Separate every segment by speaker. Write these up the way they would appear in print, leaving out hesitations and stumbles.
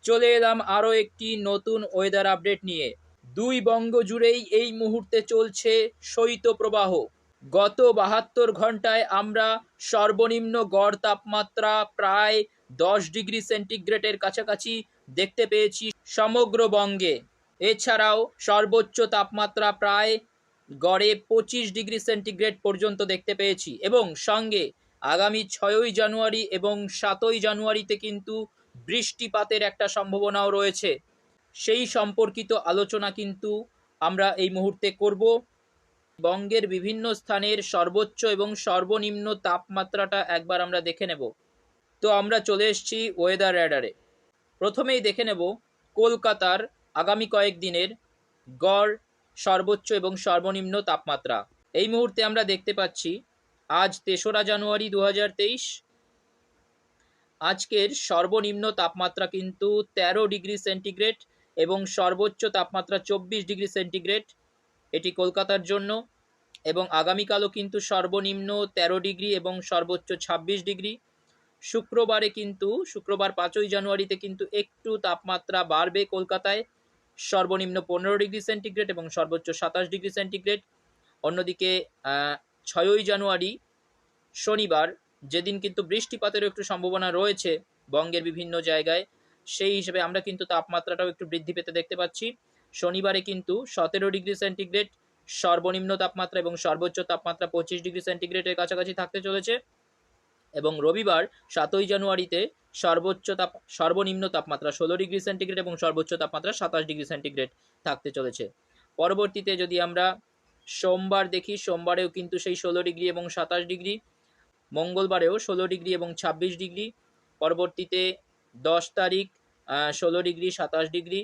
Speaker 1: চলে এলাম আরও একটি নতুন ওয়েদার আপডেট নিয়ে। দুই বঙ্গ জুড়েই এই মুহূর্তে চলছে শৈত্যপ্রবাহ। গত 72 ঘন্টায় আমরা সর্বনিম্ন গড় তাপমাত্রা প্রায় 10 ডিগ্রি সেন্টিগ্রেডের কাছাকাছি দেখতে পেয়েছি সমগ্র বঙ্গে। এছাড়াও সর্বোচ্চ তাপমাত্রা প্রায় গড়ে 25 ডিগ্রি সেন্টিগ্রেড পর্যন্ত দেখতে পেয়েছি, এবং সঙ্গে আগামী 6ই জানুয়ারি এবং 7ই জানুয়ারিতে কিন্তু বৃষ্টিপাতের একটা সম্ভাবনাও রয়েছে। সেই সম্পর্কিত আলোচনা কিন্তু আমরা এই মুহূর্তে করব। বঙ্গের বিভিন্ন স্থানের সর্বোচ্চ এবং সর্বনিম্ন তাপমাত্রাটা একবার আমরা দেখে নেব। তো আমরা চলে এসেছি ওয়েদার র্যাডারে। প্রথমেই দেখে নেব কলকাতার আগামী কয়েকদিনের গড় সর্বোচ্চ এবং সর্বনিম্ন তাপমাত্রা। এই মুহূর্তে আমরা দেখতে পাচ্ছি আজ 3রা জানুয়ারি 2023। আজকের সর্বনিম্ন তাপমাত্রা কিন্তু 13 ডিগ্রি সেন্টিগ্রেড এবং সর্বোচ্চ তাপমাত্রা 24 ডিগ্রি সেন্টিগ্রেড, এটি কলকাতার জন্য। এবং আগামীকালও কিন্তু সর্বনিম্ন 13 ডিগ্রি এবং সর্বোচ্চ 26 ডিগ্রি। শুক্রবার 5ই জানুয়ারিতে কিন্তু একটু তাপমাত্রা বাড়বে কলকাতায়, সর্বনিম্ন 15 ডিগ্রি সেন্টিগ্রেড এবং সর্বোচ্চ 27 ডিগ্রি সেন্টিগ্রেড। অন্যদিকে 6ই জানুয়ারি শনিবার, যেদিন কিন্তু বৃষ্টিপাতেরও একটু সম্ভাবনা রয়েছে বঙ্গের বিভিন্ন জায়গায়, সেই হিসেবে আমরা কিন্তু তাপমাত্রাটাও একটু বৃদ্ধি পেতে দেখতে পাচ্ছি। শনিবারে কিন্তু 17 ডিগ্রি সেন্টিগ্রেড সর্বনিম্ন তাপমাত্রা এবং সর্বোচ্চ তাপমাত্রা 25 ডিগ্রি সেন্টিগ্রেডের কাছাকাছি থাকতে চলেছে। এবং রবিবার 7ই জানুয়ারিতে সর্বনিম্ন তাপমাত্রা 16 ডিগ্রি সেন্টিগ্রেড এবং সর্বোচ্চ তাপমাত্রা 27 ডিগ্রি সেন্টিগ্রেড থাকতে চলেছে। পরবর্তীতে যদি আমরা সোমবার দেখি, সোমবারেও কিন্তু সেই 16 ডিগ্রি এবং 27 ডিগ্রি। মঙ্গলবারেও 16 ডিগ্রি এবং 26 ডিগ্রি। পরবর্তীতে 10 তারিখ 16 ডিগ্রি 27 ডিগ্রি,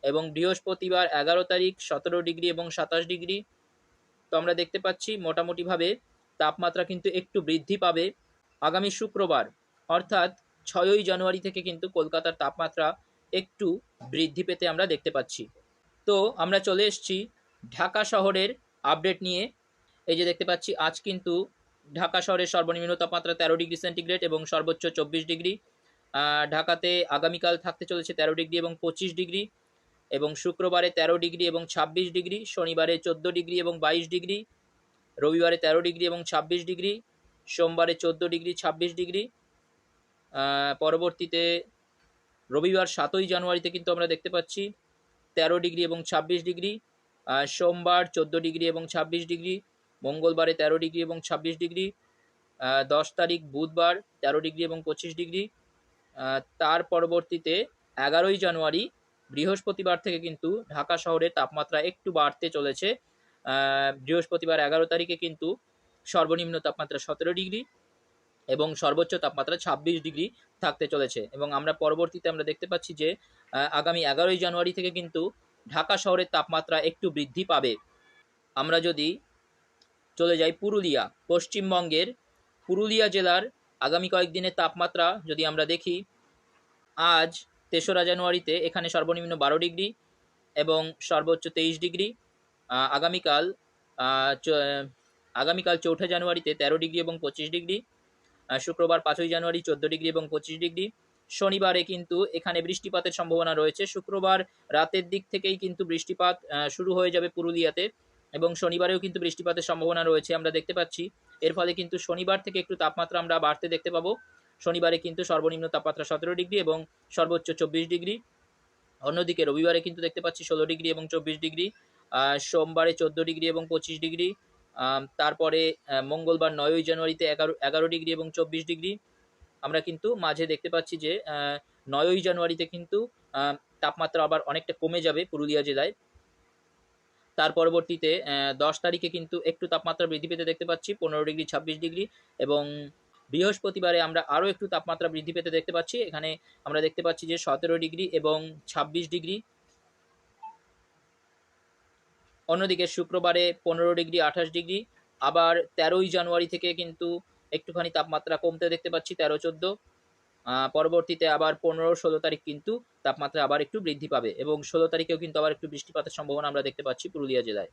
Speaker 1: এবং বৃহস্পতিবার 11 তারিখ 17 ডিগ্রি এবং 27 ডিগ্রি। তো আমরা দেখতে পাচ্ছি মোটামুটিভাবে তাপমাত্রা কিন্তু একটু বৃদ্ধি পাবে আগামী শুক্রবার, অর্থাৎ 6ই জানুয়ারি থেকে কিন্তু কলকাতার তাপমাত্রা একটু বৃদ্ধি পেতে আমরা দেখতে পাচ্ছি। তো আমরা চলে এসেছি ঢাকা শহরের আপডেট নিয়ে। এই যে দেখতে পাচ্ছি আজ কিন্তু ঢাকা শহরের সর্বনিম্ন তাপমাত্রা 13 ডিগ্রি সেন্টিগ্রেড এবং সর্বোচ্চ 24 ডিগ্রি। ঢাকাতে আগামীকাল থাকতে চলেছে 13 ডিগ্রি এবং 25 ডিগ্রি, এবং শুক্রবারে 13 ডিগ্রি এবং 26 ডিগ্রি, শনিবারে 14 ডিগ্রি এবং 22 ডিগ্রি, রবিবারে 13 ডিগ্রি এবং 26 ডিগ্রি, সোমবারে 14 ডিগ্রি 26 ডিগ্রি। পরবর্তীতে রবিবার 7ই জানুয়ারিতে কিন্তু আমরা দেখতে পাচ্ছি 13 ডিগ্রি এবং 26 ডিগ্রি, সোমবার 14 ডিগ্রি এবং 26 ডিগ্রি, মঙ্গলবারে 13 ডিগ্রি এবং 26 ডিগ্রি, 10 তারিখ বুধবার 13 ডিগ্রি এবং 25 ডিগ্রি। তার পরবর্তীতে 11ই জানুয়ারি বৃহস্পতিবার থেকে কিন্তু ঢাকা শহরের তাপমাত্রা একটু বাড়তে চলেছে। বৃহস্পতিবার 11 তারিখে কিন্তু সর্বনিম্ন তাপমাত্রা 17 ডিগ্রি এবং সর্বোচ্চ তাপমাত্রা 26 ডিগ্রি থাকতে চলেছে। এবং আমরা পরবর্তীতে আমরা দেখতে পাচ্ছি যে আগামী 11ই জানুয়ারি থেকে কিন্তু ঢাকা শহরের তাপমাত্রা একটু বৃদ্ধি পাবে। আমরা যদি চলে যাই পুরুলিয়া, পশ্চিমবঙ্গের পুরুলিয়া জেলার আগামী কয়েকদিনের তাপমাত্রা যদি আমরা দেখি, আজ 3রা জানুয়ারিতে এখানে সর্বনিম্ন 12 ডিগ্রি এবং সর্বোচ্চ 23 ডিগ্রি। আগামীকাল 4ঠা জানুয়ারিতে 13 ডিগ্রি এবং 25 ডিগ্রি। শুক্রবার 5ই জানুয়ারি 14 ডিগ্রি এবং 25 ডিগ্রি। শনিবারে কিন্তু এখানে বৃষ্টিপাতের সম্ভাবনা রয়েছে। শুক্রবার রাতের দিক থেকেই কিন্তু বৃষ্টিপাত শুরু হয়ে যাবে পুরুলিয়াতে, এবং শনিবারেও কিন্তু বৃষ্টিপাতের সম্ভাবনা রয়েছে আমরা দেখতে পাচ্ছি। এর ফলে কিন্তু শনিবার থেকে একটু তাপমাত্রা আমরা বাড়তে দেখতে পাবো। শনিবারে কিন্তু সর্বনিম্ন তাপমাত্রা 17 ডিগ্রি এবং সর্বোচ্চ 24 ডিগ্রি। অন্যদিকে রবিবারে কিন্তু দেখতে পাচ্ছি 16 ডিগ্রি এবং 24 ডিগ্রি। সোমবারে 14 ডিগ্রি এবং 25 ডিগ্রি। তারপরে মঙ্গলবার 9ই জানুয়ারিতে 11 ডিগ্রি এবং 24 ডিগ্রি। আমরা কিন্তু মাঝে দেখতে পাচ্ছি যে 9ই জানুয়ারিতে কিন্তু তাপমাত্রা আবার অনেকটা কমে যাবে পুরুলিয়া জেলায়। তার পরবর্তীতে 10 তারিখে কিন্তু একটু তাপমাত্রা বৃদ্ধি পেতে দেখতে পাচ্ছি 15 ডিগ্রি 26 ডিগ্রি, এবং বৃহস্পতিবারে আমরা আরও একটু তাপমাত্রা বৃদ্ধি পেতে দেখতে পাচ্ছি। এখানে আমরা দেখতে পাচ্ছি যে 17 ডিগ্রি এবং 26 ডিগ্রি। অন্যদিকে শুক্রবারে 15 ডিগ্রি 28 ডিগ্রি। আবার 13ই জানুয়ারি থেকে কিন্তু একটুখানি তাপমাত্রা কমতে দেখতে পাচ্ছি 13-14। পরবর্তীতে আবার 15-16 তারিখ কিন্তু তাপমাত্রা আবার একটু বৃদ্ধি পাবে, এবং 16 তারিখেও কিন্তু আবার একটু বৃষ্টিপাতের সম্ভাবনা আমরা দেখতে পাচ্ছি পুরুলিয়া জেলায়।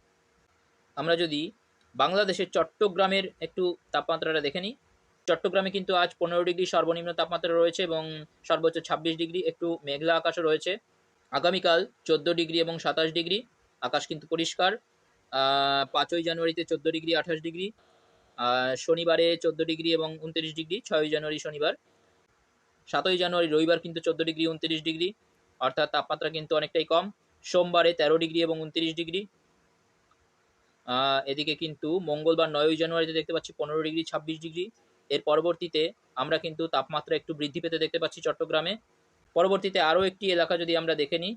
Speaker 1: আমরা যদি বাংলাদেশের চট্টগ্রামের একটু তাপমাত্রাটা দেখে নিই, চট্টগ্রামে কিন্তু আজ 15 ডিগ্রি সর্বনিম্ন তাপমাত্রা রয়েছে এবং সর্বোচ্চ 26 ডিগ্রি, একটু মেঘলা আকাশও রয়েছে। আগামীকাল 14 ডিগ্রি এবং 27 ডিগ্রি, আকাশ কিন্তু পরিষ্কার। 5ই জানুয়ারিতে 14 ডিগ্রি 28 ডিগ্রি, শনিবারে 14 ডিগ্রি এবং 29 ডিগ্রি, 6ই জানুয়ারি শনিবার। 7ই জানুয়ারি রবিবার কিন্তু 14 ডিগ্রি 29 ডিগ্রি, অর্থাৎ তাপমাত্রা কিন্তু অনেকটাই কম। সোমবারে 13 ডিগ্রি এবং 29 ডিগ্রি। এদিকে কিন্তু মঙ্গলবার 9ই জানুয়ারিতে দেখতে পাচ্ছি 15 ডিগ্রি 26 ডিগ্রি। এর পরবর্তীতে আমরা কিন্তু তাপমাত্রা একটু বৃদ্ধি পেতে দেখতে পাচ্ছি চট্টগ্রামে। পরবর্তীতে আরও একটি এলাকা যদি আমরা দেখে নিই,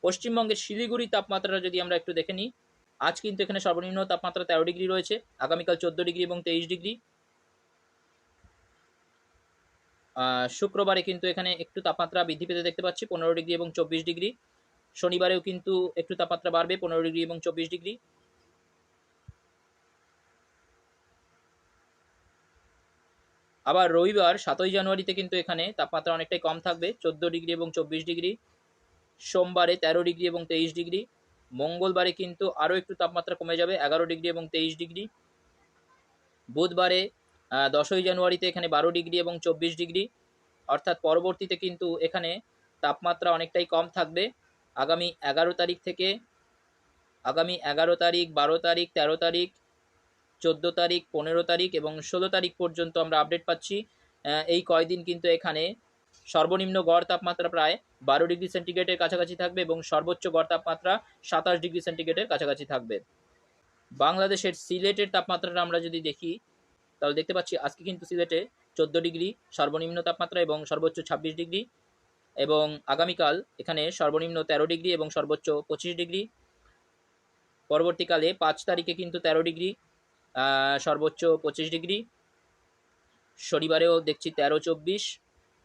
Speaker 1: পশ্চিমবঙ্গের শিলিগুড়ি তাপমাত্রাটা যদি আমরা একটু দেখে নিই, আজ কিন্তু এখানে সর্বনিম্ন তাপমাত্রা 13 ডিগ্রি রয়েছে, আগামীকাল 14 ডিগ্রি এবং 23 ডিগ্রি। শুক্রবারে কিন্তু এখানে একটু তাপমাত্রা বৃদ্ধি পেতে দেখতে পাচ্ছি 15 ডিগ্রি এবং 24 ডিগ্রি। শনিবারেও কিন্তু একটু তাপমাত্রা বাড়বে 15 ডিগ্রি এবং 24 ডিগ্রি। আবার রবিবার 7ই জানুয়ারিতে কিন্তু এখানে তাপমাত্রা অনেকটাই কম থাকবে, 14 ডিগ্রি এবং 24 ডিগ্রি। সোমবারে 13 ডিগ্রি এবং 23 ডিগ্রি। মঙ্গলবারে কিন্তু আরও একটু তাপমাত্রা কমে যাবে, 11 ডিগ্রি এবং 23 ডিগ্রি। বুধবারে 10ই জানুয়ারিতে এখানে 12 ডিগ্রি এবং 24 ডিগ্রি, অর্থাৎ পরবর্তীতে কিন্তু এখানে তাপমাত্রা অনেকটাই কম থাকবে। আগামী 11 তারিখ থেকে আগামী 11 তারিখ, 12 তারিখ, 13 তারিখ, 14 তারিখ, 15 তারিখ এবং 16 তারিখ পর্যন্ত আমরা আপডেট পাচ্ছি। এই কয়দিন কিন্তু এখানে সর্বনিম্ন গড় তাপমাত্রা প্রায় 12 ডিগ্রি সেন্টিগ্রেডের কাছাকাছি থাকবে এবং সর্বোচ্চ গড় তাপমাত্রা 27 ডিগ্রি সেন্টিগ্রেডের কাছাকাছি থাকবে। বাংলাদেশের সিলেটের তাপমাত্রাটা আমরা যদি দেখি, তাহলে দেখতে পাচ্ছি আজকে কিন্তু সিলেটে 14 ডিগ্রি সর্বনিম্ন তাপমাত্রা এবং সর্বোচ্চ 26 ডিগ্রি, এবং আগামীকাল এখানে সর্বনিম্ন 13 ডিগ্রি এবং সর্বোচ্চ 25 ডিগ্রি। পরবর্তীকালে 5 তারিখে কিন্তু 13 ডিগ্রি, সর্বোচ্চ 25 ডিগ্রি। শনিবারেও দেখছি 13-24,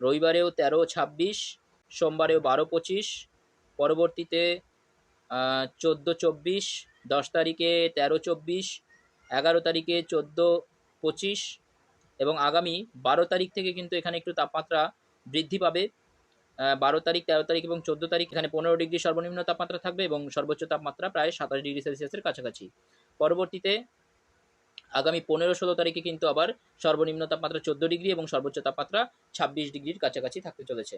Speaker 1: রবিবারেও 13-26, সোমবারেও 12-25, পরবর্তীতে 14-24, 10 তারিখে 13-24, 11 তারিখে 14-25 এবং আগামী 12 তারিখ থেকে কিন্তু এখানে একটু তাপমাত্রা বৃদ্ধি পাবে। 12 তারিখ, 13 তারিখ এবং 14 তারিখ এখানে 15 ডিগ্রি সর্বনিম্ন তাপমাত্রা থাকবে এবং সর্বোচ্চ তাপমাত্রা প্রায় 27 ডিগ্রি সেলসিয়াসের কাছাকাছি। পরবর্তীতে আগামী 15-16 তারিখে কিন্তু আবার সর্বনিম্ন তাপমাত্রা 14 ডিগ্রি এবং সর্বোচ্চ তাপমাত্রা 26 ডিগ্রির কাছাকাছি থাকতে চলেছে।